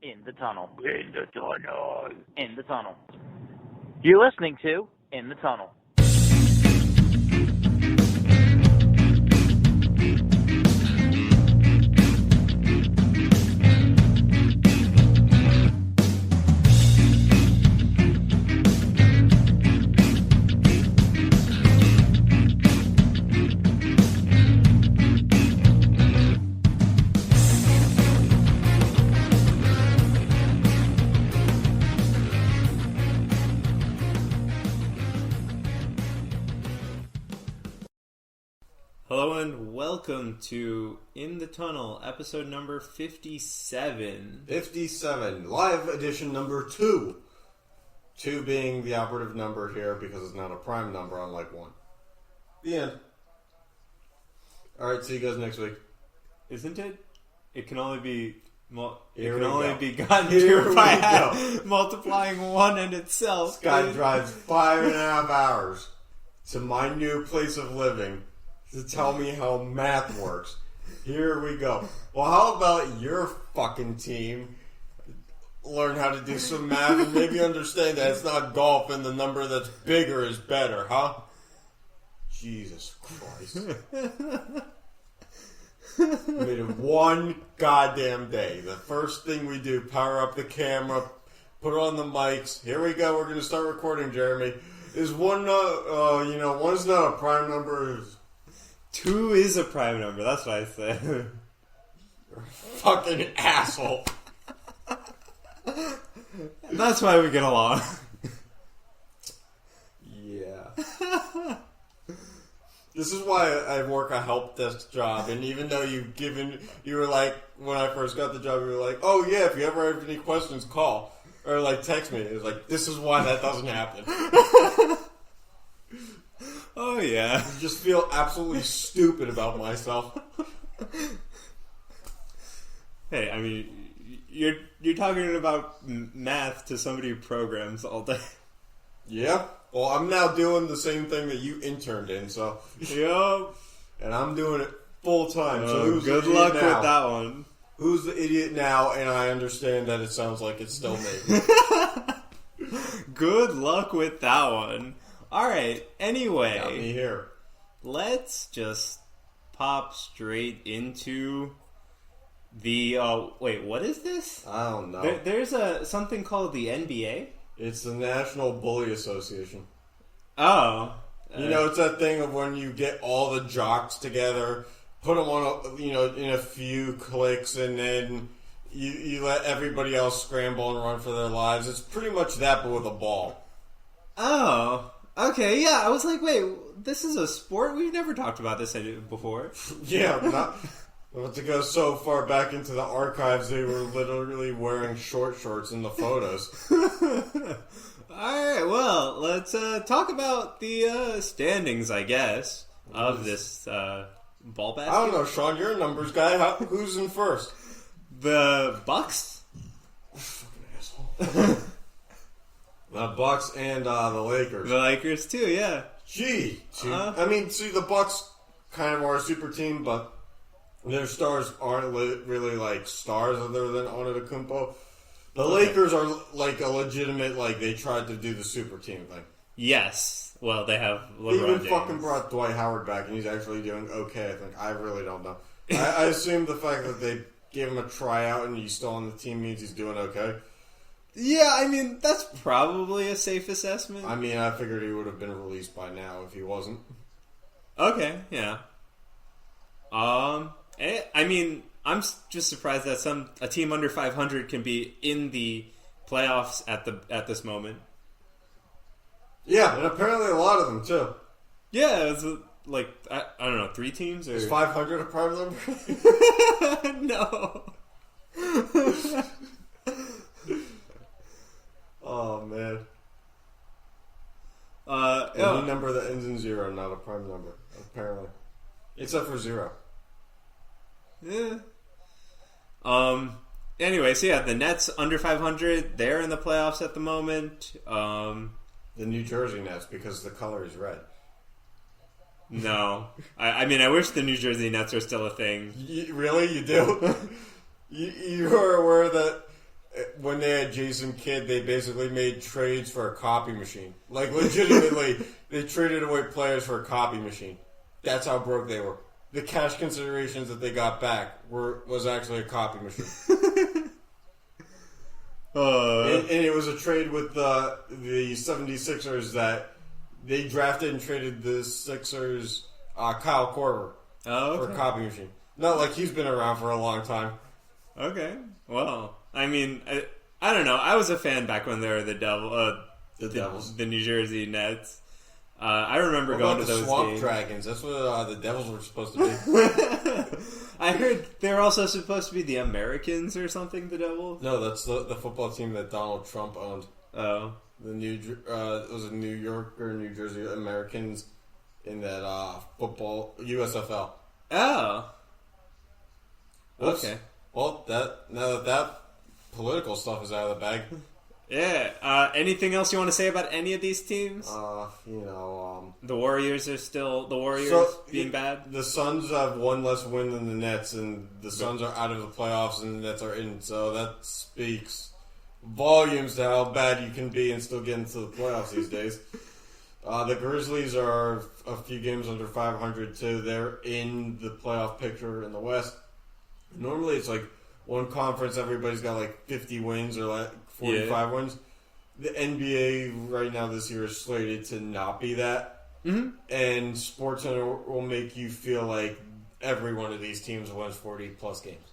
In the tunnel. In the tunnel. In the tunnel. You're listening to In the Tunnel. Hello and welcome to In the Tunnel, episode number 57. 57, live edition number 2. 2 being the operative number here because it's not a prime number, unlike 1. The end. Alright, see you guys next week. Isn't it? It can only be be gotten to by multiplying 1 and itself. This guy drives 5.5 hours to my new place of living to tell me how math works. Here we go. Well, how about your fucking team learn how to do some math and maybe understand that it's not golf and the number that's bigger is better, huh? Jesus Christ. Made it one goddamn day. The first thing we do, power up the camera, put on the mics. Here we go. We're going to start recording, Jeremy. Is one not, one's not a prime number. 2 is a prime number. That's what I said. You're a fucking asshole. That's why we get along. Yeah. This is why I work a help desk job, and even though you were like, when I first got the job, you were like, oh yeah, if you ever have any questions, call. Or like, text me. It was like, this is why that doesn't happen. Oh yeah. I just feel absolutely stupid about myself. Hey, I mean, you're talking about math to somebody who programs all day. Yeah. Well, I'm now doing the same thing that you interned in, so. Yup. And I'm doing it full time. So who's good the idiot luck now? with that one. Who's the idiot now? And I understand that it sounds like it's still me. Good luck with that one. Alright, anyway. Got me here. Let's just pop straight into the, wait, what is this? I don't know. There's something called the NBA? It's the National Bully Association. Oh. It's that thing of when you get all the jocks together, put them on, in a few clicks, and then you let everybody else scramble and run for their lives. It's pretty much that, but with a ball. Oh. Okay, yeah, I was like, wait, this is a sport? We've never talked about this before. Yeah, not to go so far back into the archives, they were literally wearing short shorts in the photos. Alright, well, let's talk about the standings, I guess, of this ball basket. I don't know, Sean, you're a numbers guy. Who's in first? The Bucks? Fucking asshole. The Bucks and the Lakers. The Lakers, too, yeah. Gee. I mean, see, the Bucks kind of are a super team, but their stars aren't really, like, stars other than Antetokounmpo. The Lakers are, like, a legitimate, like, they tried to do the super team thing. Yes. Well, they have LeBron They even James. fucking brought Dwight Howard back, and he's actually doing okay, I think. I really don't know. I assume the fact that they gave him a tryout and he's still on the team means he's doing okay. Yeah, I mean, that's probably a safe assessment. I mean, I figured he would have been released by now if he wasn't. Okay, yeah. I mean, I'm just surprised that a team under 500 can be in the playoffs at this moment. Yeah, and apparently a lot of them too. Yeah, it's like I don't know, 3 teams or is 500 a prime number? No. Oh man. Any number that ends in 0, not a prime number, apparently. Except for 0. Yeah. Anyway, so yeah, the Nets under 500, they're in the playoffs at the moment. The New Jersey Nets, because the color is red. No. I mean, I wish the New Jersey Nets were still a thing. Really? You do? You are aware that when they had Jason Kidd, they basically made trades for a copy machine. Like, legitimately, they traded away players for a copy machine. That's how broke they were. The cash considerations that they got back was actually a copy machine. And it was a trade with the 76ers that they drafted and traded the Sixers, Kyle Korver, for a copy machine. Not like he's been around for a long time. Okay. Well, I mean, I don't know. I was a fan back when they were the Devils. The New Jersey Nets. I remember going to those Swamp games. Dragons. That's what the Devils were supposed to be. I heard they were also supposed to be the Americans or something, the Devils. No, that's the football team that Donald Trump owned. Oh. It was a New York or New Jersey Americans in that football USFL. Oh. Oops. Okay. Well, now that political stuff is out of the bag. Yeah. Anything else you want to say about any of these teams? The Warriors are still being bad. The Suns have one less win than the Nets, and the Suns are out of the playoffs, and the Nets are in. So that speaks volumes to how bad you can be and still get into the playoffs these days. The Grizzlies are a few games under 500 too. They're in the playoff picture in the West. Normally, it's like one conference, everybody's got like 50 wins or like 45 wins. The NBA right now this year is slated to not be that. Mm-hmm. And SportsCenter will make you feel like every one of these teams wins 40-plus games.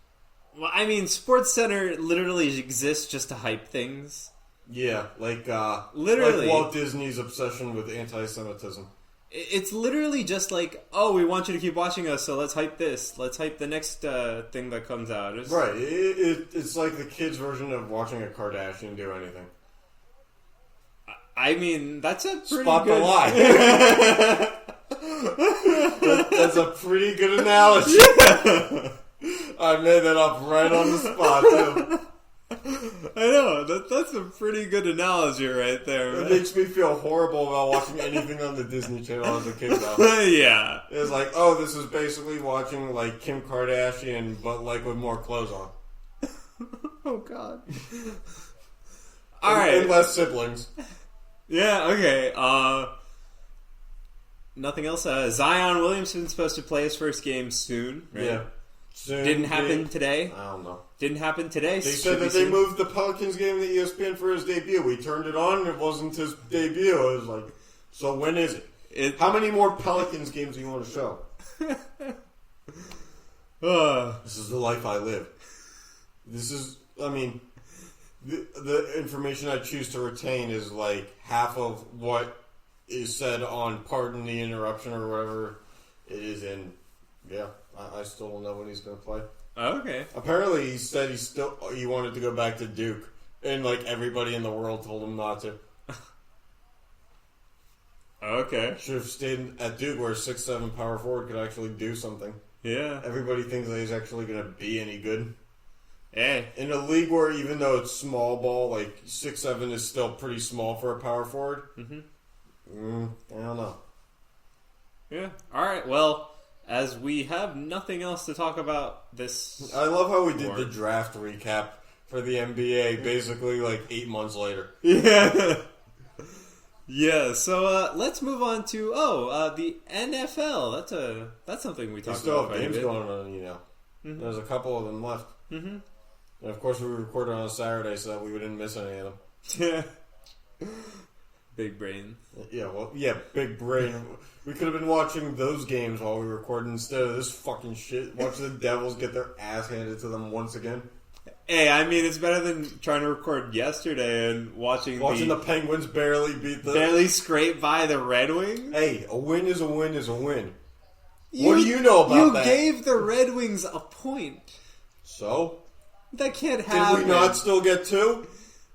Well, I mean, SportsCenter literally exists just to hype things. Yeah, like literally, like Walt Disney's obsession with anti-Semitism. It's literally just like, oh, we want you to keep watching us, so let's hype this. Let's hype the next thing that comes out. Right. It's like the kids' version of watching a Kardashian do anything. I mean, that's a pretty Spot good... the lie. That's a pretty good analogy. I made that up right on the spot, too. I know, that's a pretty good analogy right there. It makes me feel horrible about watching anything on the Disney Channel as a kid, though. Yeah. It's like, oh, this is basically watching, like, Kim Kardashian, but, like, with more clothes on. Oh, God. And less siblings. Yeah, okay. Nothing else? Zion Williamson's supposed to play his first game soon, right? Yeah. Soon. Didn't happen today? I don't know. Didn't happen today. They said that they moved the Pelicans game to ESPN for his debut. We turned it on, and it wasn't his debut. I was like, so when is it? How many more Pelicans games do you want to show? This is the life I live. This is, I mean, the information I choose to retain is like half of what is said on Pardon the Interruption or whatever it is in. Yeah, I still don't know when he's going to play. Okay. Apparently, he said he wanted to go back to Duke, and like everybody in the world told him not to. Okay. Should have stayed at Duke, where a 6'7" power forward could actually do something. Yeah. Everybody thinks that he's actually going to be any good. Hey. In a league where even though it's small ball, like 6'7" is still pretty small for a power forward. Mm-hmm. I don't know. Yeah. All right. Well, as we have nothing else to talk about this... I love how we did the draft recap for the NBA basically like 8 months later. Yeah. Yeah, so let's move on to, the NFL. That's something we talked about. Still have games going on, you know. Mm-hmm. There's a couple of them left. Mm-hmm. And of course we recorded on a Saturday so that we didn't miss any of them. Yeah. Big brain. Yeah, big brain. We could have been watching those games while we recorded instead of this fucking shit. Watch the Devils get their ass handed to them once again. Hey, I mean, it's better than trying to record yesterday and watching the Penguins barely scrape by the Red Wings. Hey, a win is a win is a win. What do you know about that? You gave the Red Wings a point. So? That can't happen. Did we not still get two?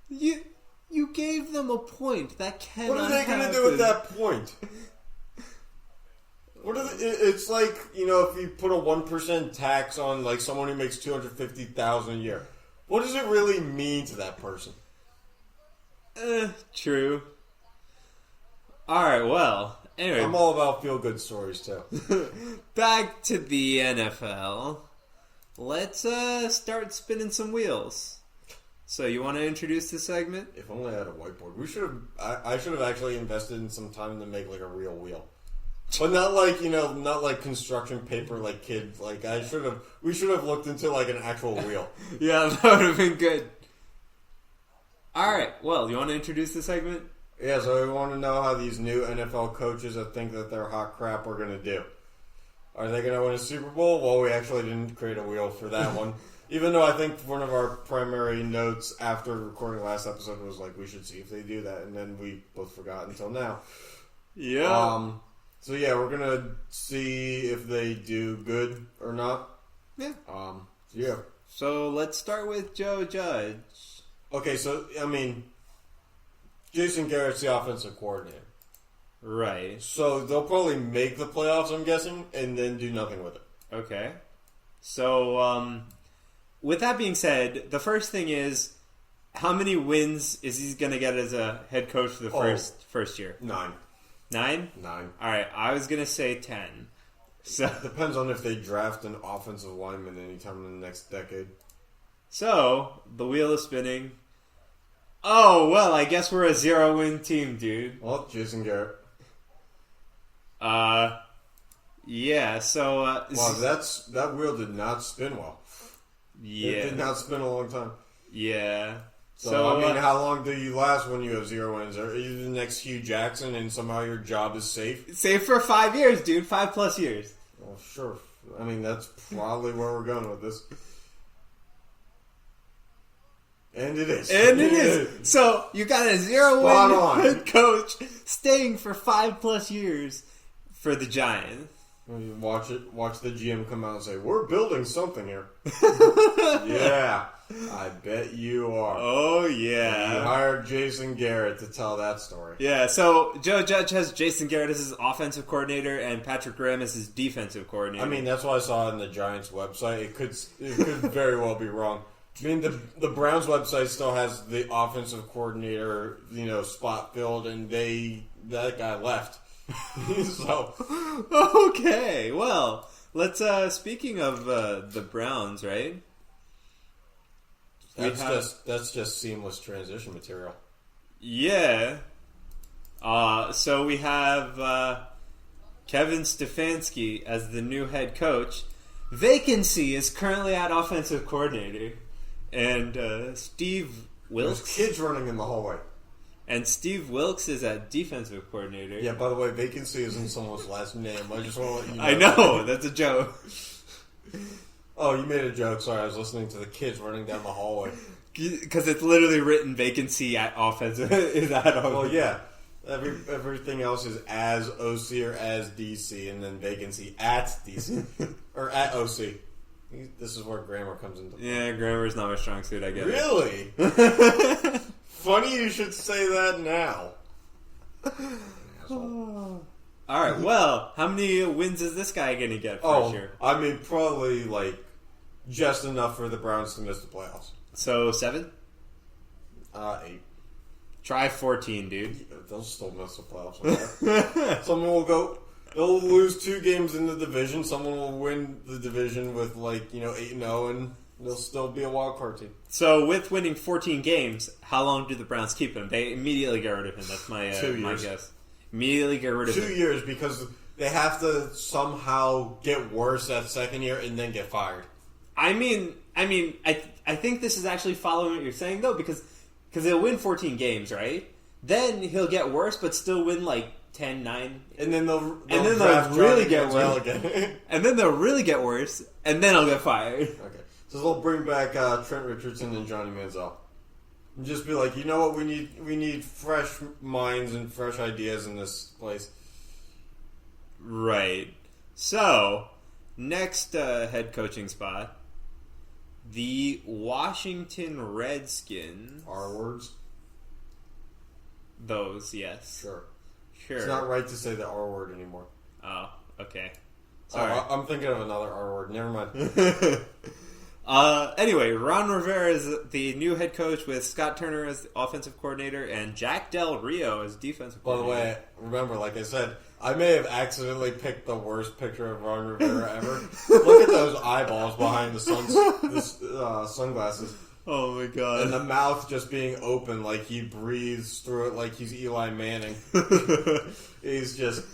You gave them a point. That cannot happen. What are they going to do with that point? It's like, you know, if you put a 1% tax on like someone who makes $250,000 a year. What does it really mean to that person? True. Alright, well, anyway. I'm all about feel-good stories, too. Back to the NFL. Let's start spinning some wheels. So you want to introduce this segment? If only I had a whiteboard. I should have actually invested in some time to make like a real wheel. But not like, not like construction paper like kids. Like we should have looked into like an actual wheel. Yeah, that would have been good. Alright, well, you want to introduce the segment? Yeah, so we want to know how these new NFL coaches that think that they're hot crap are going to do. Are they going to win a Super Bowl? Well, we actually didn't create a wheel for that one. Even though I think one of our primary notes after recording last episode was like, we should see if they do that. And then we both forgot until now. Yeah. So yeah, we're going to see if they do good or not. Yeah. Yeah. So let's start with Joe Judge. Okay, so, Jason Garrett's the offensive coordinator. Right. So they'll probably make the playoffs, I'm guessing, and then do nothing with it. Okay. So, with that being said, the first thing is, how many wins is he going to get as a head coach for the first year? 9. 9? 9. All right, I was going to say 10. So depends on if they draft an offensive lineman anytime in the next decade. So, the wheel is spinning. Oh, well, I guess we're a 0-win team, dude. Well, Jason Garrett. Yeah, so... wow, that wheel did not spin well. Yeah. It did not spin a long time. Yeah. So how long do you last when you have 0 wins? Are you the next Hugh Jackson and somehow your job is safe? Safe for 5 years, dude. 5+ years. Well, sure. That's probably where we're going with this. And it is. And it is. So, you got a 0-win head coach staying for 5+ years for the Giants. Watch the GM come out and say, we're building something here. Yeah, I bet you are. Oh, yeah. You hired Jason Garrett to tell that story. Yeah, so Joe Judge has Jason Garrett as his offensive coordinator and Patrick Graham as his defensive coordinator. That's what I saw on the Giants website. It could very well be wrong. The Browns website still has the offensive coordinator, spot filled, and that guy left. So okay, well, let's. Speaking of the Browns, right? That's just seamless transition material. Yeah. So we have Kevin Stefanski as the new head coach. Vacancy is currently at offensive coordinator. And Steve Wilkes. There's kids running in the hallway. And Steve Wilkes is at defensive coordinator. Yeah, by the way, vacancy isn't someone's last name. I just want to let you know. I know, that's a joke. Oh, you made a joke. Sorry, I was listening to the kids running down the hallway. Because it's literally written vacancy at offensive. Is that well, yeah. Everything else is as OC or as DC, and then vacancy at DC. Or at OC. This is where grammar comes into play. Yeah, grammar's not my strong suit, I get really? it. Really? Funny you should say that now. Asshole. Alright, well, how many wins is this guy going to get for sure? Probably, just enough for the Browns to miss the playoffs. So, 7? 8. Try 14, dude. They'll still miss the playoffs. Someone will go... They'll lose 2 games in the division. Someone will win the division with 8-0, and they'll still be a wild card team. So with winning 14 games, how long do the Browns keep him? They immediately get rid of him. That's my 2 years. My guess. Immediately get rid of him. 2 years because they have to somehow get worse that second year and then get fired. I think this is actually following what you're saying though, because they'll win 14 games, right? Then he'll get worse, but still win 10-9, and then they'll really get worse again. And then they'll really get worse, and then I'll get fired. Okay, so they'll bring back Trent Richardson and Johnny Manziel, and just be like, you know what, we need fresh minds and fresh ideas in this place. Right. So next head coaching spot, the Washington Redskins. R words. Those, yes. Sure. Sure. It's not right to say the R word anymore. Oh, okay. Sorry. I'm thinking of another R word. Never mind. Anyway, Ron Rivera is the new head coach with Scott Turner as the offensive coordinator and Jack Del Rio as defensive coordinator. By the way, remember, like I said, I may have accidentally picked the worst picture of Ron Rivera ever. Look at those eyeballs behind the sunglasses. Oh my god. And the mouth just being open like he breathes through it like he's Eli Manning. He's just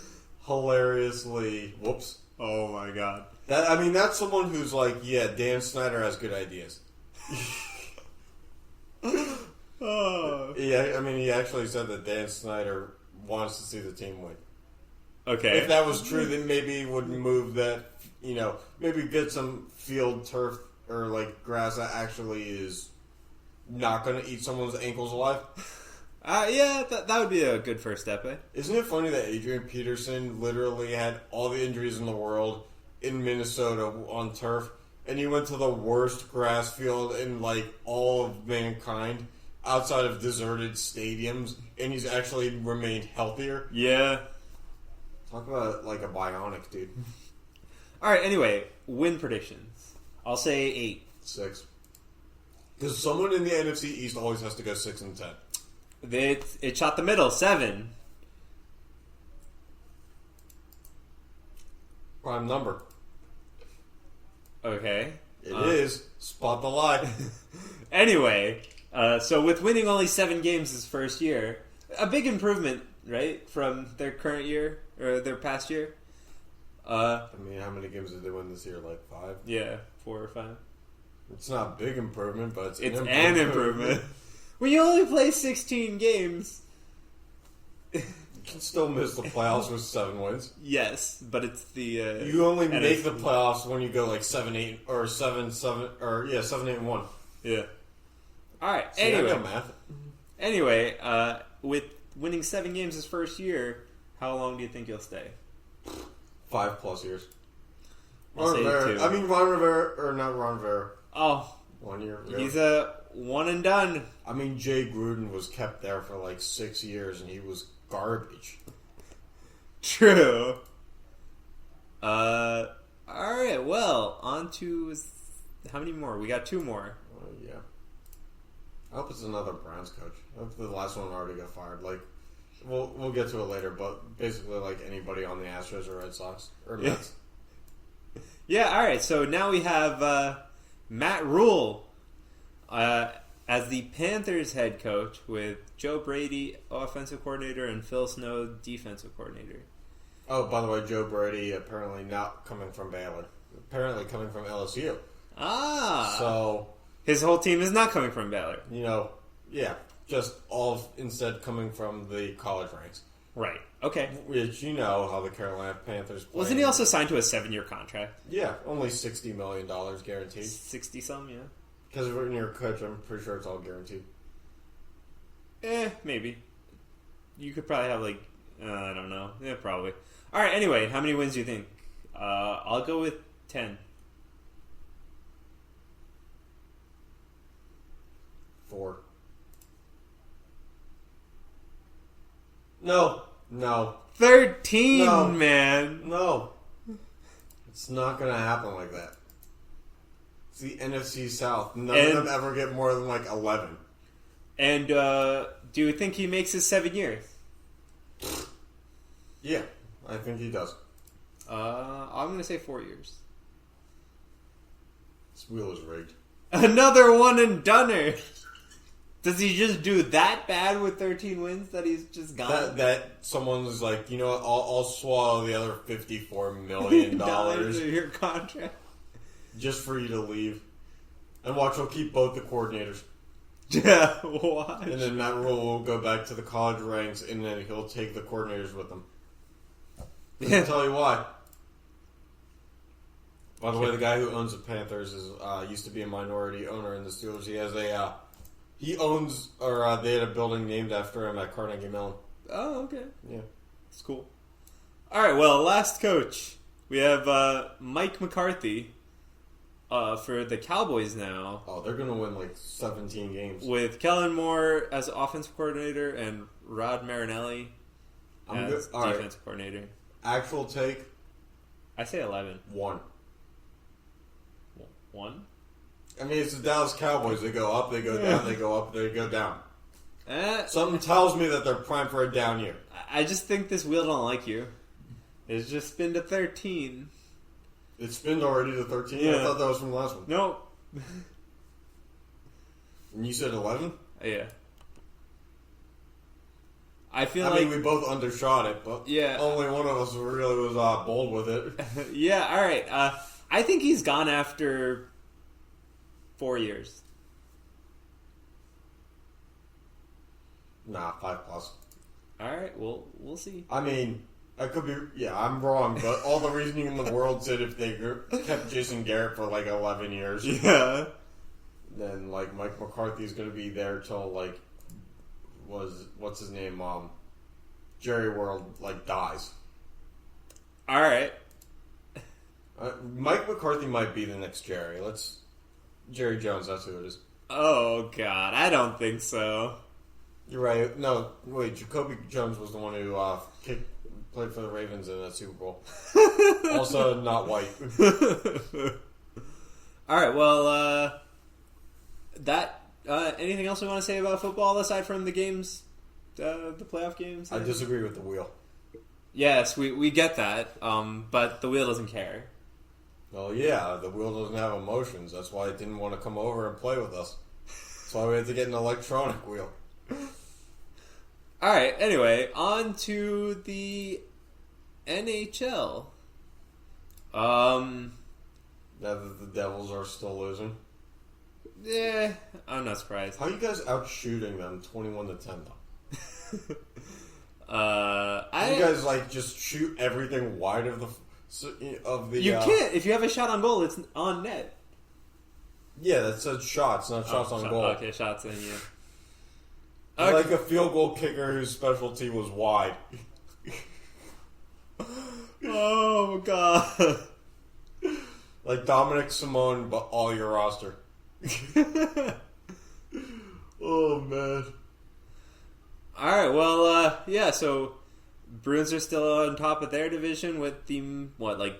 hilariously... Whoops. Oh my god. That's someone who's like, yeah, Dan Snyder has good ideas. Oh. Yeah, he actually said that Dan Snyder wants to see the team win. Okay. If that was true, then maybe he would move that, maybe get some field turf or like grass that actually is not going to eat someone's ankles alive. Yeah, that would be a good first step, eh? Isn't it funny that Adrian Peterson literally had all the injuries in the world in Minnesota on turf, and he went to the worst grass field in like all of mankind outside of deserted stadiums, and he's actually remained healthier? Yeah. Talk about like a bionic dude. Alright, anyway, win predictions. I'll say 8. 6. Because someone in the NFC East always has to go 6 and 10. It shot the middle, 7. Prime number. Okay. It is. Spot the lie. Anyway, so with winning only 7 games his first year, a big improvement, right, from their current year, or their past year. How many games did they win this year? Like 5? Yeah, 4 or 5. It's not a big improvement, but It's an improvement. When you only play 16 games... You can still miss the playoffs with 7 wins. Yes, but it's the... you only NFC. make the playoffs when you go like 7-8 or 7-7 or 7-8-1. Yeah. All right. See, anyway, I know math. Anyway, with winning 7 games his first year, how long do you think he'll stay? 5+ years. I'll say 2. Ron Rivera, or not Ron Rivera. Oh, 1 year ago. he's a one and done. Jay Gruden was kept there for like 6 years, and he was garbage. True. All right. Well, on to how many more? We got 2 more. Yeah. I hope it's another Browns coach. I hope the last one already got fired. Like, we'll get to it later, but basically, like anybody on the Astros or Red Sox or Mets. Yeah. All right. So now we have Matt Rule as the Panthers head coach, with Joe Brady offensive coordinator and Phil Snow defensive coordinator. Oh, by the way, Joe Brady apparently not coming from Baylor. Apparently coming from LSU. Ah. So his whole team is not coming from Baylor. Yeah, just all instead coming from the college ranks. Right. Okay. Which how the Carolina Panthers play. Wasn't he also signed to a 7-year contract? Yeah, only $60 million guaranteed. 60 some, yeah. Because when you're a coach, I'm pretty sure it's all guaranteed. Maybe. You could probably have I don't know. Yeah, probably. All right. Anyway, how many wins do you think? I'll go with 10. 4. No. 13, No. man. No. It's not going to happen like that. It's the NFC South. None of them ever get more than 11. And do you think he makes his 7 years? Yeah, I think he does. I'm going to say 4 years. This wheel is rigged. Another one and doneer. Does he just do that bad with 13 wins that he's just gone? That someone's like, you know what, I'll swallow the other $54 million of your contract. just for you to leave. And watch, he'll keep both the coordinators. Yeah, watch. And then Matt Rule will go back to the college ranks, and then he'll take the coordinators with him. I'll tell you why. By the way, the guy who owns the Panthers is used to be a minority owner in the Steelers. He has he owns, or they had a building named after him at Carnegie Mellon. Oh, okay. Yeah. It's cool. All right, well, last coach. We have Mike McCarthy for the Cowboys now. Oh, they're going to win 17 games. With Kellen Moore as offensive coordinator and Rod Marinelli as defensive coordinator. Actual take? I say 11. 1. 1? It's the Dallas Cowboys. They go up, they go down, they go up, they go down. Eh, Something tells me that they're primed for a down year. I just think this wheel don't like you. It's just been to 13. It's spinned already to 13? Yeah. I thought that was from the last one. Nope. And you said 11? Yeah. I mean, we both undershot it, but only one of us really was bold with it. Yeah, all right. I think he's gone after 4 years. Nah, 5+. All right, well, we'll see. I mean, I could be... Yeah, I'm wrong, but all the reasoning in the world said if they kept Jason Garrett for, 11 years... Yeah. Then, Mike McCarthy's going to be there till, what's his name? Jerry World, dies. All right. Mike McCarthy might be the next Jerry. Jerry Jones, that's who it is. Oh, God, I don't think so. You're right. No, wait, Jacoby Jones was the one who played for the Ravens in that Super Bowl. Also not white. All right, well, anything else we want to say about football aside from the games, the playoff games? I disagree with the wheel. Yes, we get that, but the wheel doesn't care. Well, yeah, the wheel doesn't have emotions. That's why it didn't want to come over and play with us. That's why we had to get an electronic wheel. All right, anyway, on to the NHL. Now that the Devils are still losing. Yeah, I'm not surprised. How are you guys out-shooting them 21-10, though? You guys, just shoot everything wide of the... You can't. If you have a shot on goal, it's on net. Yeah, that says shots, not shots on goal. Okay, shots in, yeah. Okay. Like a field goal kicker whose specialty was wide. Oh, God. Like Dominic Simone, but all your roster. Oh, man. Alright, well, yeah, so Bruins are still on top of their division with the,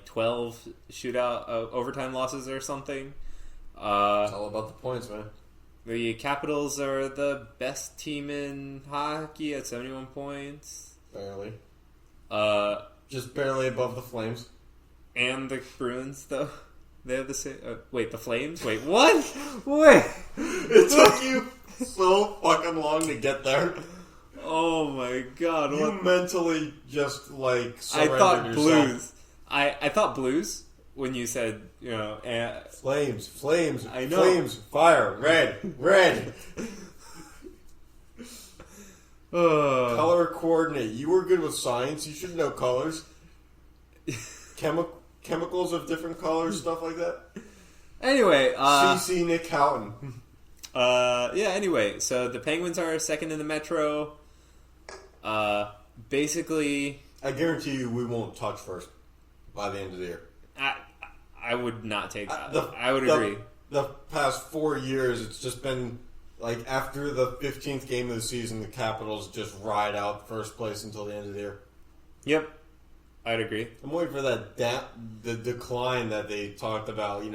12 shootout overtime losses or something. It's all about the points, man. The Capitals are the best team in hockey at 71 points. Barely. Just barely above the Flames. And the Bruins, though. They have the same... wait, the Flames? Wait, what? Wait! It took you so fucking long to get there. Oh my God. You mentally just, surrendered I thought yourself. Blues. I thought Blues when you said, Flames. I know. Flames. Fire. Red. Color coordinate. You were good with science. You should know colors. Chemicals of different colors, stuff like that. Anyway, CC Nick Houghton. Anyway, so the Penguins are second in the Metro. Basically... I guarantee you we won't touch first by the end of the year. I would not take that. I would agree. The past 4 years, it's just been... after the 15th game of the season, the Capitals just ride out first place until the end of the year. Yep. I'd agree. I'm waiting for the decline that they talked about, and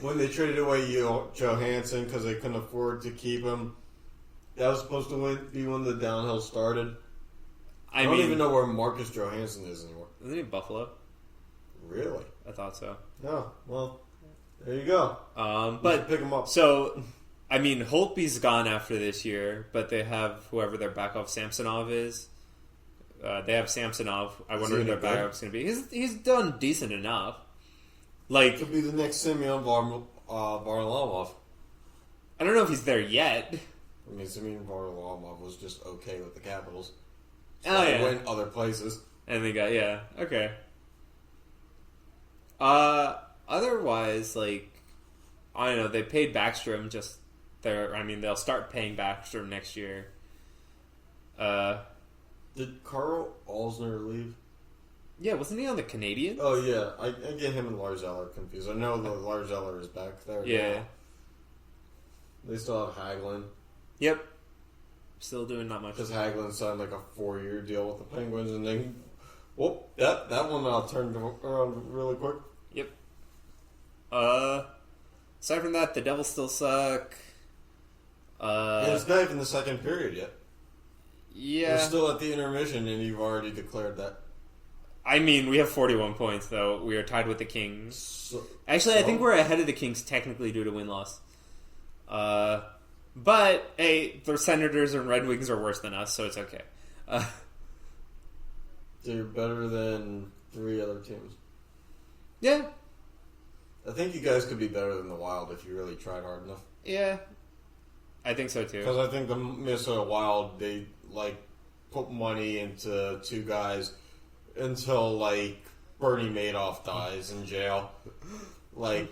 when they traded away Johansson because they couldn't afford to keep him. That was supposed to be when the downhill started. I don't even know where Marcus Johansson is anymore. Isn't he Buffalo? Really? I thought so. No. Well, there you go. But pick him up. So, Holtby's gone after this year, but they have whoever their backup Samsonov is. They have Samsonov. I wonder who their backup's going to be. He's done decent enough. Could be the next Semyon Varlamov. I don't know if he's there yet. Semyon Varlamov was just okay with the Capitals. So he went other places. And they got, okay. Otherwise, I don't know, they paid Backstrom they'll start paying Backstrom next year. Did Carl Alsner leave? Yeah, wasn't he on the Canadian? Oh, yeah. I get him and Lars Eller confused. I know that Lars Eller is back there. Yeah. Now. They still have Hagelin. Yep. Still doing not much. Because Hagelin signed a 4-year deal with the Penguins, and then, that one turned around really quick. Yep. Aside from that, the Devils still suck. It's not even the second period yet. Yeah. We're still at the intermission, and you've already declared that. We have 41 points, though. We are tied with the Kings. I think we're ahead of the Kings technically due to win-loss. But, hey, the Senators and Red Wings are worse than us, so it's okay. They're better than 3 other teams. Yeah. I think you guys could be better than the Wild if you really tried hard enough. Yeah. I think so, too. Because I think the Minnesota Wild, they, put money into 2 guys until, Bernie Madoff dies in jail.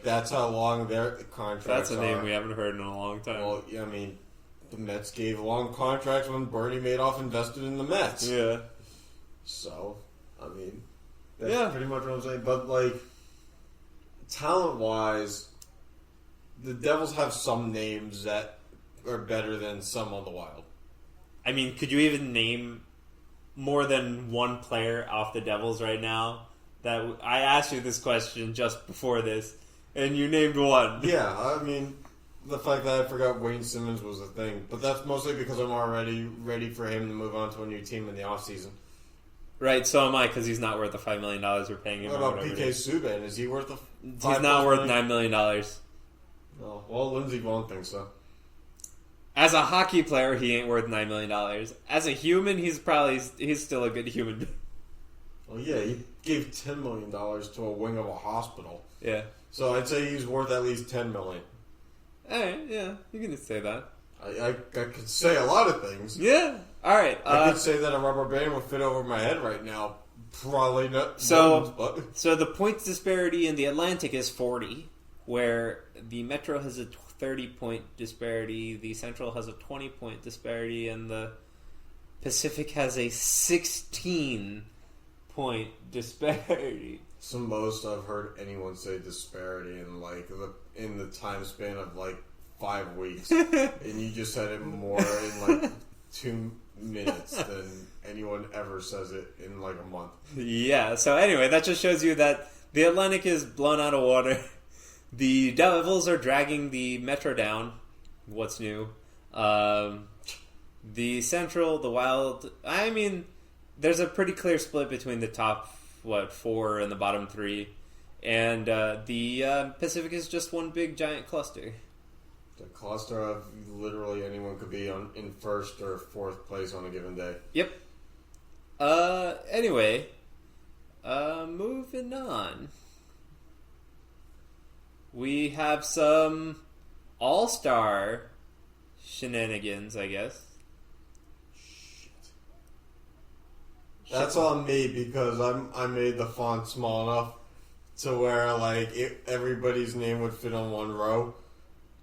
That's how long their contracts are. That's a name we haven't heard in a long time. Well, I mean, the Mets gave long contracts when Bernie Madoff invested in the Mets. Yeah. So, that's pretty much what I'm saying. But, talent-wise, the Devils have some names that are better than some on the Wild. I mean, could you even name more than one player off the Devils right now? That I asked you this question just before this, and you named one. Yeah, the fact that I forgot Wayne Simmons was a thing. But that's mostly because I'm already ready for him to move on to a new team in the offseason. Right, so am I, because he's not worth the $5 million we're paying him. What about PK Subban? Is he worth the He's not worth $9 million. No, well, Lindsey Vonn thinks so. As a hockey player, he ain't worth $9 million. As a human, he's still a good human. Well, yeah, he gave $10 million to a wing of a hospital. Yeah. So I'd say he's worth at least $10 million. Alright, yeah, you can just say that. I could say a lot of things. Yeah. Alright. I could say that a rubber band would fit over my head right now. Probably not. So But the points disparity in the Atlantic is 40, where the Metro has a 30-point disparity, the Central has a 20-point disparity, and the Pacific has a 16-point disparity. It's the most I've heard anyone say disparity in the time span of 5 weeks, and you just said it more in 2 minutes than anyone ever says it in a month. Yeah. So anyway, that just shows you that the Atlantic is blown out of water. The Devils are dragging the Metro down. What's new? The Central, the Wild. There's a pretty clear split between the top 4 and the bottom 3, and the Pacific is just one big giant cluster. The cluster of literally anyone could be in first or fourth place on a given day. Yep. Anyway, moving on. We have some All Star shenanigans, I guess. That's on me because I made the font small enough to where everybody's name would fit on one row.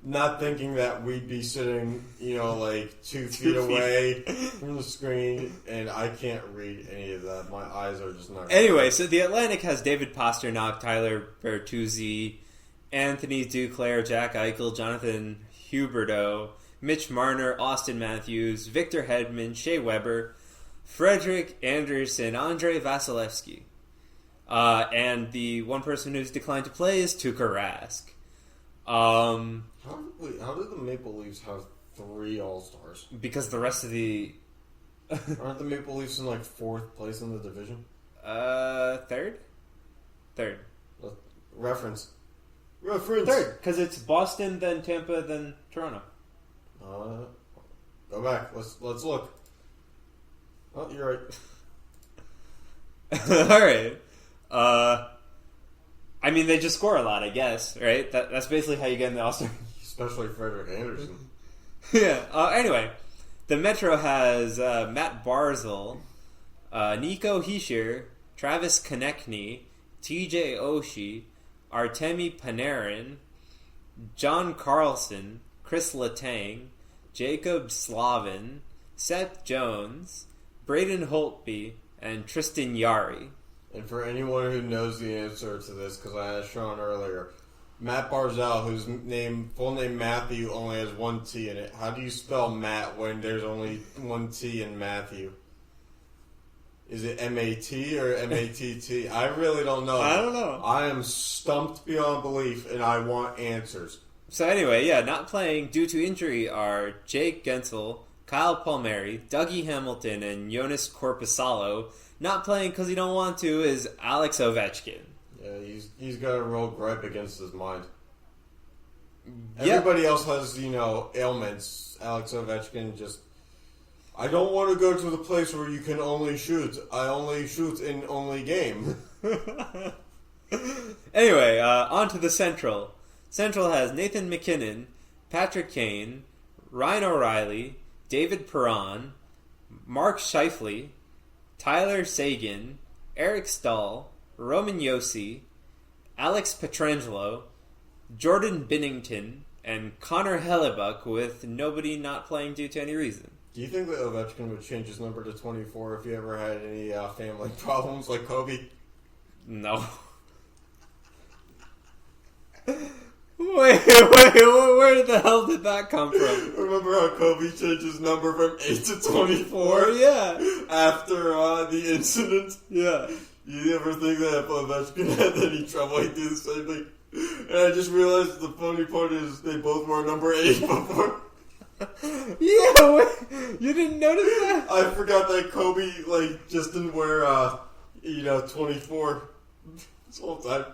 Not thinking that we'd be sitting, 2 feet away from the screen, and I can't read any of that. My eyes are just not. Anyway, so the Atlantic has David Pastrnak, Tyler Bertuzzi, Anthony Duclair, Jack Eichel, Jonathan Huberdeau, Mitch Marner, Austin Matthews, Victor Hedman, Shea Weber, Frederick Anderson, Andrei Vasilevsky. And the one person who's declined to play is Tuukka Rask. How did the Maple Leafs have 3 All-Stars? Because the rest of the... Aren't the Maple Leafs in 4th place in the division? Third? Third. Reference. Third, because it's Boston, then Tampa, then Toronto. Go back. Let's look. Oh, you're right. Alright. They just score a lot, I guess, right? That's basically how you get in the All-Star. Especially Frederick Anderson. Yeah. Anyway, the Metro has Matt Barzal, Nico Hischier, Travis Konechny, TJ Oshie, Artemi Panarin, John Carlson, Chris Letang, Jacob Slavin, Seth Jones, Braden Holtby, and Tristan Yari. And for anyone who knows the answer to this, because I asked Sean earlier, Matt Barzal, whose full name Matthew only has 1 T in it. How do you spell Matt when there's only 1 T in Matthew? Is it M-A-T or M-A-T-T? I really don't know. I don't know. I am stumped beyond belief, and I want answers. So anyway, not playing due to injury are Jake Gensel, Kyle Palmieri, Dougie Hamilton, and Jonas Korpisalo. Not playing because he don't want to is Alex Ovechkin. Yeah, he's got a real gripe against his mind. Everybody else has, ailments. Alex Ovechkin just... I don't want to go to the place where you can only shoot. I only shoot in only game. Anyway, on to the Central. Central has Nathan McKinnon, Patrick Kane, Ryan O'Reilly, David Perron, Mark Scheifele, Tyler Seguin, Eric Stahl, Roman Josi, Alex Pietrangelo, Jordan Binnington, and Connor Hellebuck, with nobody not playing due to any reason. Do you think that Ovechkin would change his number to 24 if he ever had any family problems like Kobe? No. Wait, where the hell did that come from? Remember how Kobe changed his number from 8 to 24? Yeah. After the incident? Yeah. You ever think that if Ovechkin had any trouble, he'd do the same thing? And I just realized the funny part is they both wore number 8 before. Yeah, wait, you didn't notice that? I forgot that Kobe, just didn't wear, 24 this whole time.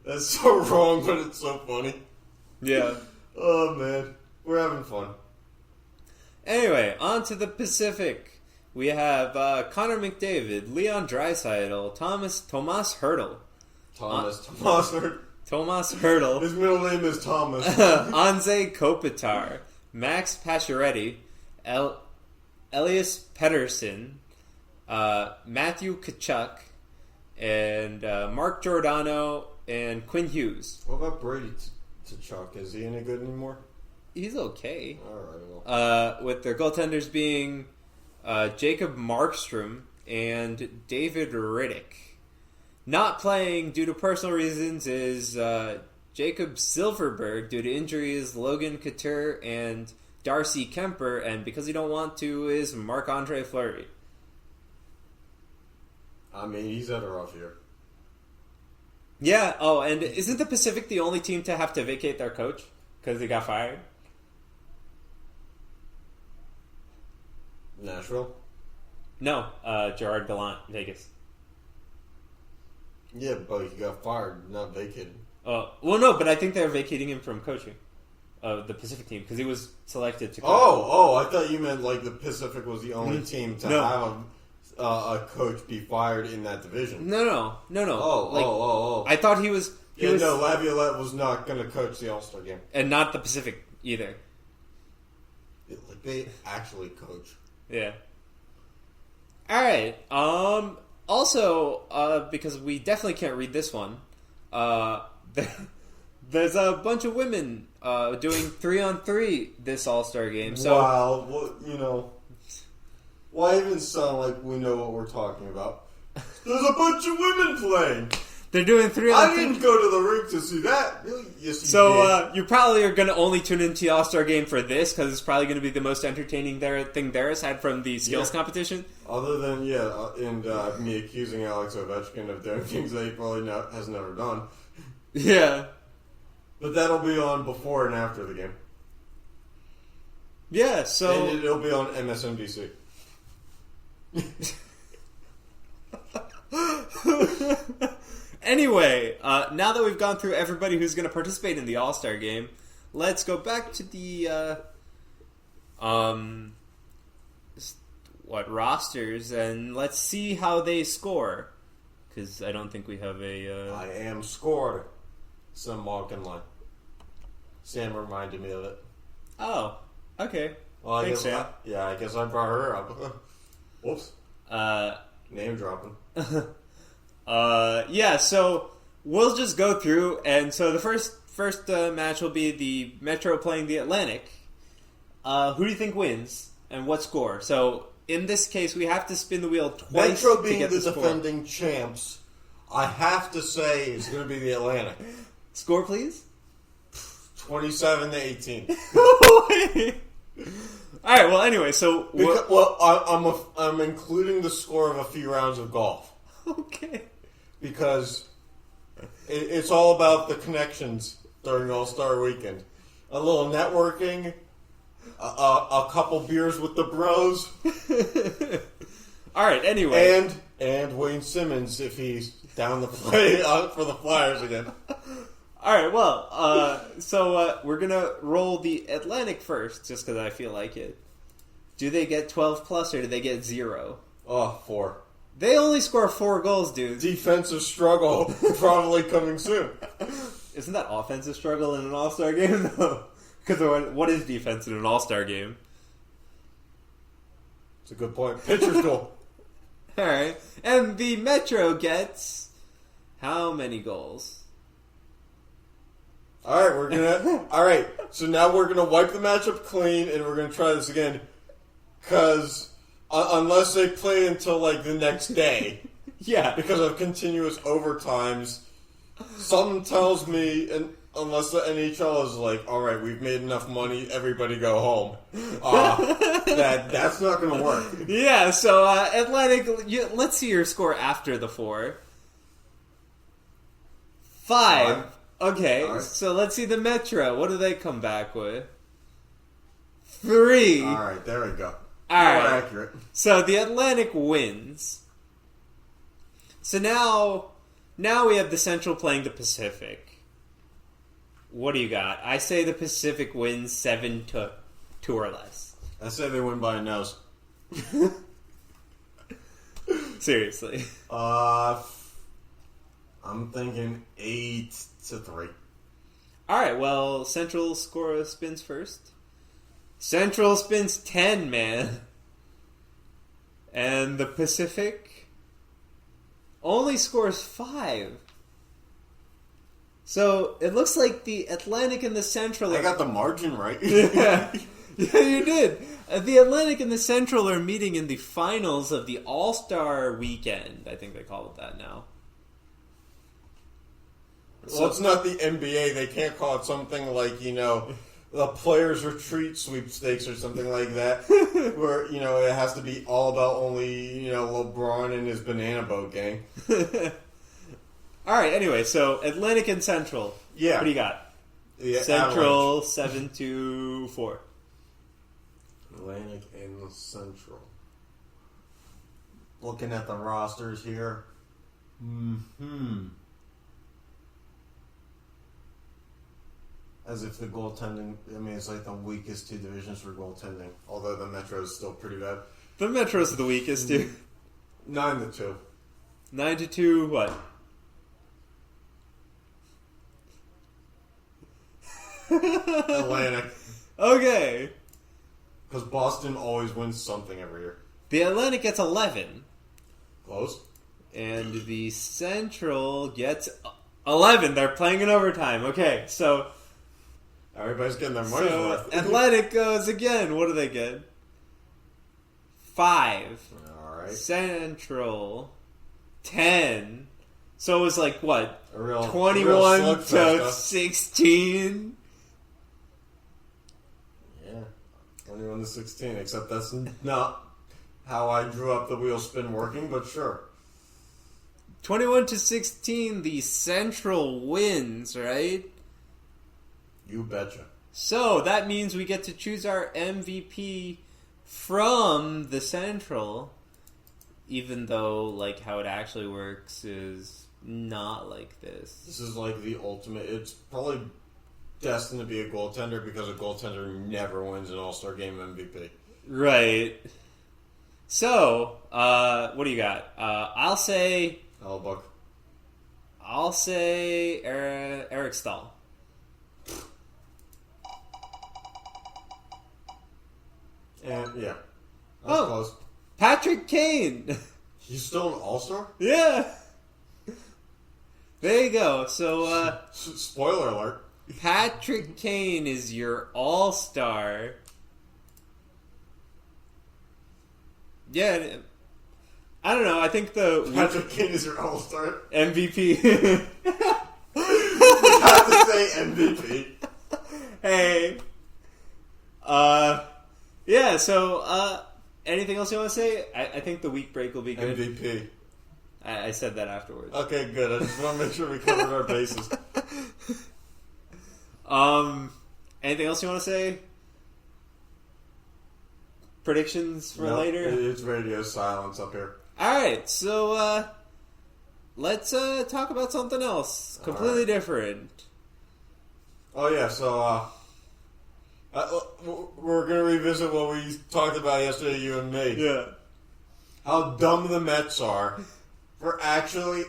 That's so wrong, but it's so funny. Yeah. Oh, man. We're having fun. Anyway, on to the Pacific. We have Connor McDavid, Leon Draisaitl, Tomas Hertl. Tomas Hertl. His middle name is Thomas. Anze Kopitar, Max Pacioretty, Elias Pettersson, Matthew Tkachuk, and Mark Giordano, and Quinn Hughes. What about Brady Tkachuk? Is he any good anymore? He's okay. All right. With their goaltenders being Jacob Markstrom and David Riddick. Not playing due to personal reasons is Jacob Silverberg. Due to injuries, Logan Couture and Darcy Kemper. And because he don't want to is Marc-Andre Fleury. I mean, he's had a rough year. Yeah. Oh, and isn't the Pacific the only team to have to vacate their coach because he got fired? Nashville? No, Gerard Gallant, Vegas. Yeah, but he got fired, not vacated. Well, no, but I think they're vacating him from coaching the Pacific team because he was selected to coach. I thought you meant the Pacific was the only team to have a coach be fired in that division. No. Oh. I thought he was... Laviolette was not going to coach the All-Star game. And not the Pacific either. They actually coach. Yeah. Alright, also, because we definitely can't read this one, there's a bunch of women doing 3-on-3 this All-Star game. So, wow, why even sound like we know what we're talking about? There's a bunch of women playing. They're doing 3-on-3. I didn't go to the rink to see that. Yes, you did. You probably are going to only tune into the All-Star game for this because it's probably going to be the most entertaining thing there aside from the skills competition. Other than, me accusing Alex Ovechkin of doing things that he probably has never done. Yeah. But that'll be on before and after the game. Yeah, so... And it'll be on MSNBC. Anyway, now that we've gone through everybody who's going to participate in the All-Star game, let's go back to the rosters and let's see how they score. Because I don't think we have a... I am scored. Some walking line. Sam reminded me of it. Oh, okay. Well, Thanks, Sam. I guess I brought her up. Whoops. Name dropping. So we'll just go through, and so the first match will be the Metro playing the Atlantic. Who do you think wins, and what score? So in this case, we have to spin the wheel twice Metro to being get the score. defending champs, I have to say it's going to be the Atlantic. Score, please. 27-18. All right. Well, anyway, so I'm including the score of a few rounds of golf. Okay. Because it's all about the connections during All Star Weekend. A little networking, a couple beers with the bros. All right. Anyway, and Wayne Simmons if he's down the play for the Flyers again. All right, well, so we're going to roll the Atlantic first, just because I feel like it. Do they get 12 plus, or do they get 0? Oh, 4. They only score 4 goals, dude. Defensive struggle probably coming soon. Isn't that offensive struggle in an All-Star game, though? Because what is defense in an All-Star game? It's a good point. Pitcher's goal. All right. And the Metro gets how many goals? All right, so now we're gonna wipe the matchup clean, and we're gonna try this again. Because unless they play until like the next day, Yeah. because of continuous overtimes, something tells me, and unless the NHL is like, all right, we've made enough money, everybody go home, that's not gonna work. Yeah, so Atlantic, let's see your score after the 4. 5. Okay, right. So let's see the Metro. What do they come back with? 3. All right, there we go. All More right. accurate. So the Atlantic wins. So now we have the Central playing the Pacific. What do you got? I say the Pacific wins 7-2 or less. I say they win by a nose. Seriously. I'm thinking 8-3. All right, well, Central spins first. Central spins 10, man. And the Pacific only scores 5. So it looks like the Atlantic and the Central... I got the margin right. Yeah, you did. The Atlantic and the Central are meeting in the finals of the All Star Weekend. I think they call it that now. Well, it's not the NBA. They can't call it something like, the Players Retreat Sweepstakes or something like that. Where, it has to be all about only, LeBron and his banana boat gang. All right, anyway, so Atlantic and Central. Yeah. What do you got? Yeah, Central, 7-4. Atlantic and Central. Looking at the rosters here. As if the goaltending, it's like the weakest 2 divisions for goaltending. Although the Metro is still pretty bad. The Metro's the weakest, too. 9-2. 9-2, what? Atlantic. Okay. Because Boston always wins something every year. The Atlantic gets 11. Close. And the Central gets 11. They're playing in overtime. Okay, so... Everybody's getting their money's worth. Atlantic goes again. What do they get? 5. Alright. Central 10. So it was like what? A real 21 slugfest, to 16. Yeah. 21 to 16, except that's not how I drew up the wheel spin working, but sure. 21 to 16, the Central wins, right? You betcha. So that means we get to choose our MVP from the Central, even though like how it actually works is not like this. This is like the ultimate. It's probably destined to be a goaltender because a goaltender never wins an All-Star Game MVP. Right. So, what do you got? I'll say Hellebuck. Eric Stahl. And yeah, that's close. Patrick Kane. He's still an All-Star? Yeah. There you go. So, spoiler alert. Patrick Kane is your All-Star. Yeah, I don't know. I think Patrick Kane is your All-Star. MVP. You have to say MVP. Hey. Yeah, so, anything else you want to say? I think the week break will be good. MVP. I said that afterwards. Okay, good. I just want to make sure we covered our bases. Anything else you want to say? Predictions for Nope, later? It's radio silence up here. Alright, so, let's talk about something else. Completely different. Oh yeah, so we're gonna revisit what we talked about yesterday, you and me. Yeah. How dumb the Mets are for actually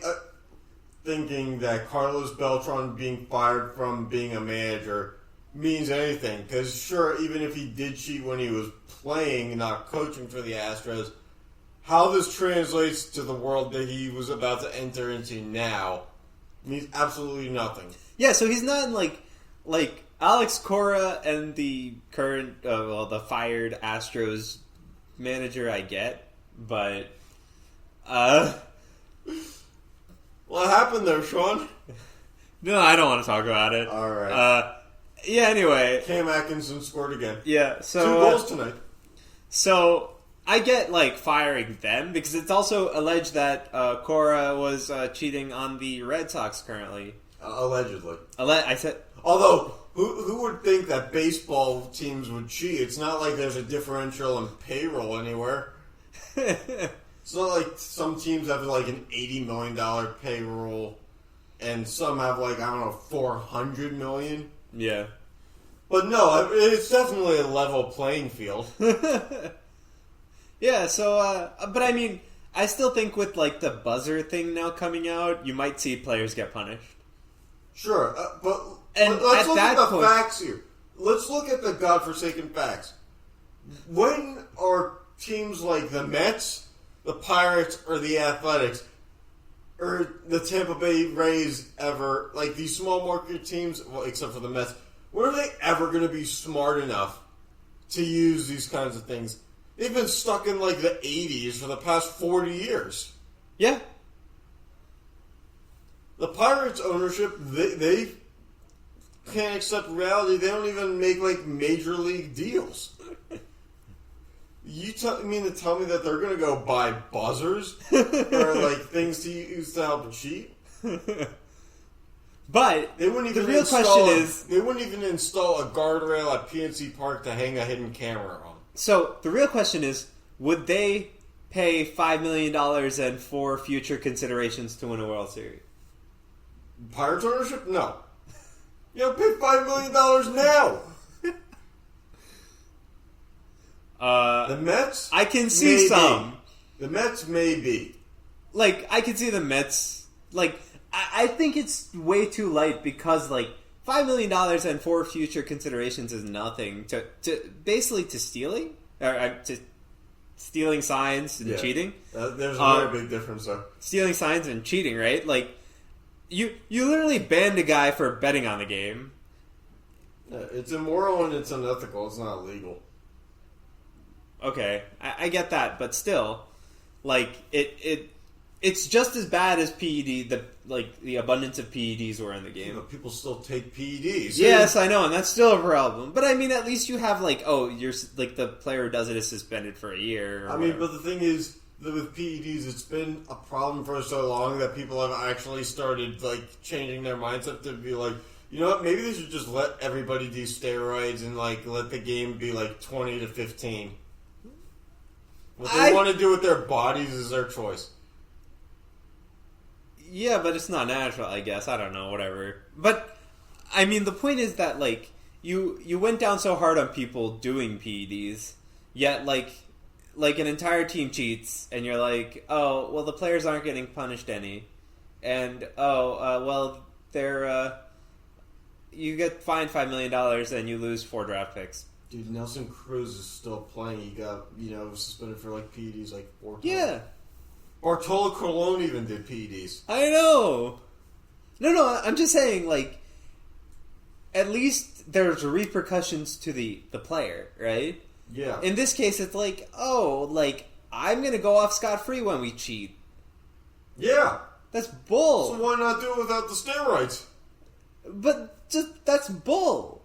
thinking that Carlos Beltran being fired from being a manager means anything. Because sure, even if he did cheat when he was playing, not coaching for the Astros, how this translates to the world that he was about to enter into now means absolutely nothing. Yeah, so he's not in like Alex Cora and the current, the fired Astros manager. I get, but what happened there, Sean? No, I don't want to talk about it. All right. Yeah. Anyway, Cam Atkinson scored again. Yeah. So 2 goals tonight. So I get firing them because it's also alleged that Cora was cheating on the Red Sox currently. Allegedly. I said. Although, who would think that baseball teams would cheat? It's not like there's a differential in payroll anywhere. It's not like some teams have an $80 million payroll and some have $400 million. Yeah. But no, it's definitely a level playing field. Yeah, so, but I mean, I still think with the buzzer thing now coming out, you might see players get punished. Sure, but and let's look at the point, facts here. Let's look at the godforsaken facts. When are teams like the Mets, the Pirates, or the Athletics, or the Tampa Bay Rays ever, these small market teams, well, except for the Mets, when are they ever going to be smart enough to use these kinds of things? They've been stuck in the 80s for the past 40 years. Yeah. The Pirates ownership, they can't accept reality. They don't even make major league deals. You mean to tell me that they're going to go buy buzzers or things to use to help cheat? But they wouldn't even the real question is they wouldn't even install a guardrail at PNC Park to hang a hidden camera on. So the real question is, would they pay $5 million and 4 future considerations to win a World Series? Pirates ownership? No. You don't pay $5 million now. The Mets? I can see maybe. some. The Mets may be. I can see the Mets. I think it's way too light because, $5 million and 4 future considerations is nothing to basically to stealing or to stealing signs and cheating. There's a very big difference, though. Stealing signs and cheating, right? You literally banned a guy for betting on the game. It's immoral and it's unethical. It's not legal. Okay, I get that, but still, it's just as bad as PED. The abundance of PEDs were in the game. People still take PEDs. Yes, I know, and that's still a problem. But I mean, at least you have you're the player who does it is suspended for a year. I mean, but the thing is, with PEDs, it's been a problem for so long that people have actually started changing their mindset to be you know what? Maybe they should just let everybody do steroids and let the game be 20 to 15. What they want to do with their bodies is their choice. Yeah, but it's not natural, I guess. I don't know, whatever. But I mean, the point is that you went down so hard on people doing PEDs, yet an entire team cheats, and you're oh, well, the players aren't getting punished any, and well, they're you get fined $5 million and you lose 4 draft picks. Dude, Nelson Cruz is still playing. He got suspended for PEDs 4 times. Yeah. Bartolo Colon even did PEDs. I know. No, I'm just saying, at least there's repercussions to the player, right? Yeah. In this case, it's I'm going to go off scot-free when we cheat. Yeah. That's bull. So why not do it without the steroids? But that's bull.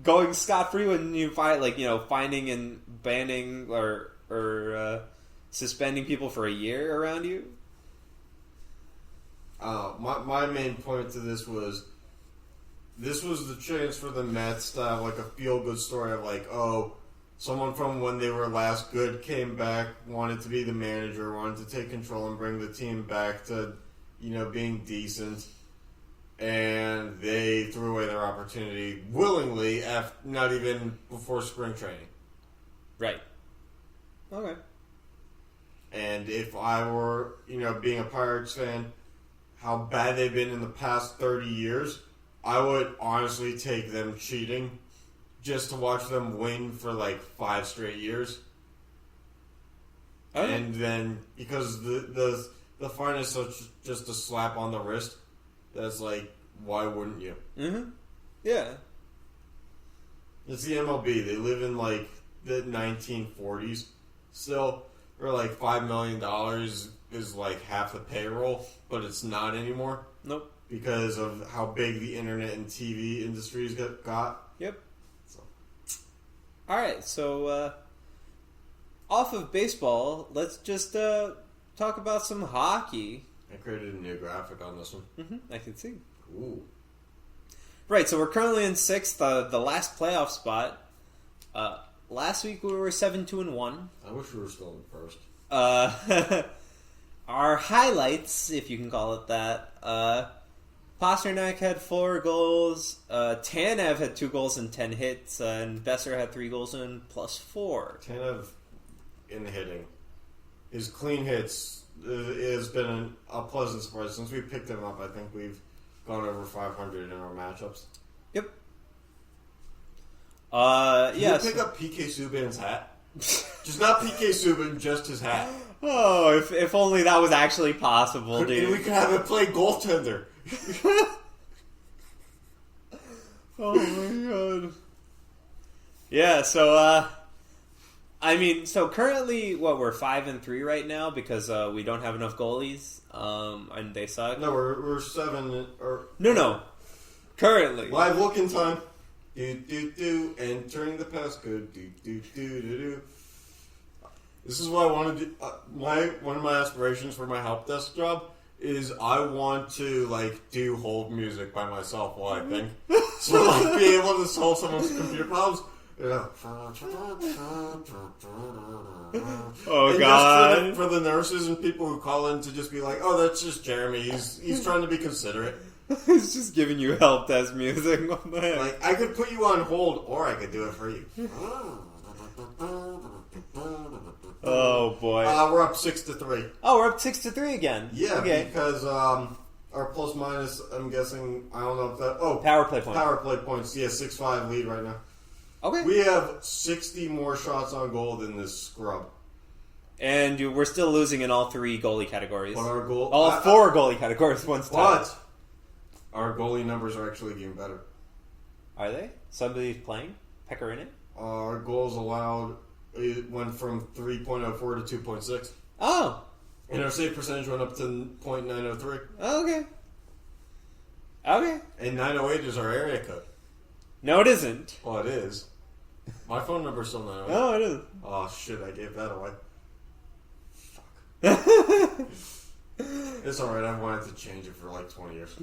Going scot-free when you find, finding and banning or suspending people for a year around you? My main point to this was the chance for the Mets to have a feel-good story of someone from when they were last good came back, wanted to be the manager, wanted to take control and bring the team back to being decent. and they threw away their opportunity willingly, not even before spring training. Right. Okay. And if I were, being a Pirates fan, how bad they've been in the past 30 years, I would honestly take them cheating just to watch them win for like 5 straight years. Okay. And then, because the fine is such just a slap on the wrist, that's like, why wouldn't you? Mm-hmm. Yeah. It's the MLB. They live in like the 1940s still, where like $5 million is like half the payroll, but it's not anymore. Nope. Because of how big the internet and TV industries got. Yep. So. All right, so off of baseball, let's just talk about some hockey. I created a new graphic on this one. Mm-hmm, I can see. Ooh. Right, so we're currently in 6th, the last playoff spot. Last week we were 7-2-1. I wish we were still in first. Our highlights, if you can call it that. Pasternak had 4 goals. Tanev had 2 goals and 10 hits, and Besser had 3 goals and +4. Tanev in hitting. His clean hits has been a pleasant surprise. Since we picked him up, I think we've gone over 500 in our matchups. Yep. Did yes. you pick up PK Subban's hat? Just not PK Subban, just his hat. Oh, if only that was actually possible, dude. And we could have him play goaltender. Oh my god. Yeah, so so currently we're 5-3 right now because we don't have enough goalies, and they suck. No, we're 7 or No. Currently. live looking time. Entering the passcode. This is what I want to do. One of my aspirations for my help desk job is I want to do hold music by myself while I think. So be able to solve someone's computer problems. Oh and god. just for the nurses and people who call in to just be like, oh, that's just Jeremy. He's trying to be considerate. He's just giving you help desk music. What the heck? Like, I could put you on hold, or I could do it for you. Oh boy. We're up 6-3. Oh, we're up 6-3 again. Yeah, okay. because our plus minus, I'm guessing, I don't know if that... Oh, Power play points. Power play points. Yeah, 6-5 lead right now. Okay. We have 60 more shots on goal than this scrub. And we're still losing in all 3 goalie categories. But our goal... All 4 goalie categories once time. But our goalie numbers are actually getting better. Are they? Somebody's playing? Pecker in it? Our goals allowed... It went from 3.04 to 2.6. Oh. And our save percentage went up to .903. Okay. Okay. And 908 is our area code. No, it isn't. Well, it is. My phone number's still 908. No, it isn't. Oh, shit, I gave that away. Fuck. It's alright, I've wanted to change it for like 20 years.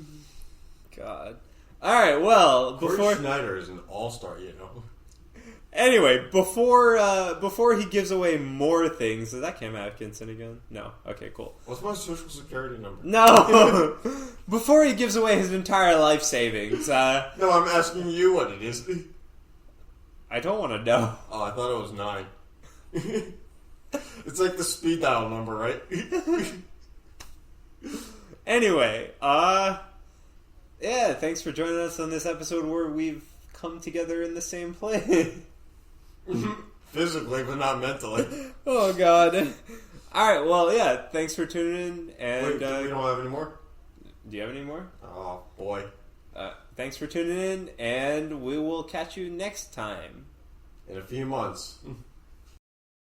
God. Alright, well, Corey Schneider is an all-star, you know. Anyway, before he gives away more things, is that Cam Atkinson again? No. Okay, cool. What's my social security number? No! Before he gives away his entire life savings, No, I'm asking you what it is. I don't want to know. Oh, I thought it was 9. It's like the speed dial number, right? Anyway, yeah, thanks for joining us on this episode where we've come together in the same place. Physically, but not mentally. Oh, God. Alright, well, yeah, thanks for tuning in. And, Wait, we don't have any more? Do you have any more? Oh, boy. Thanks for tuning in, and we will catch you next time. In a few months.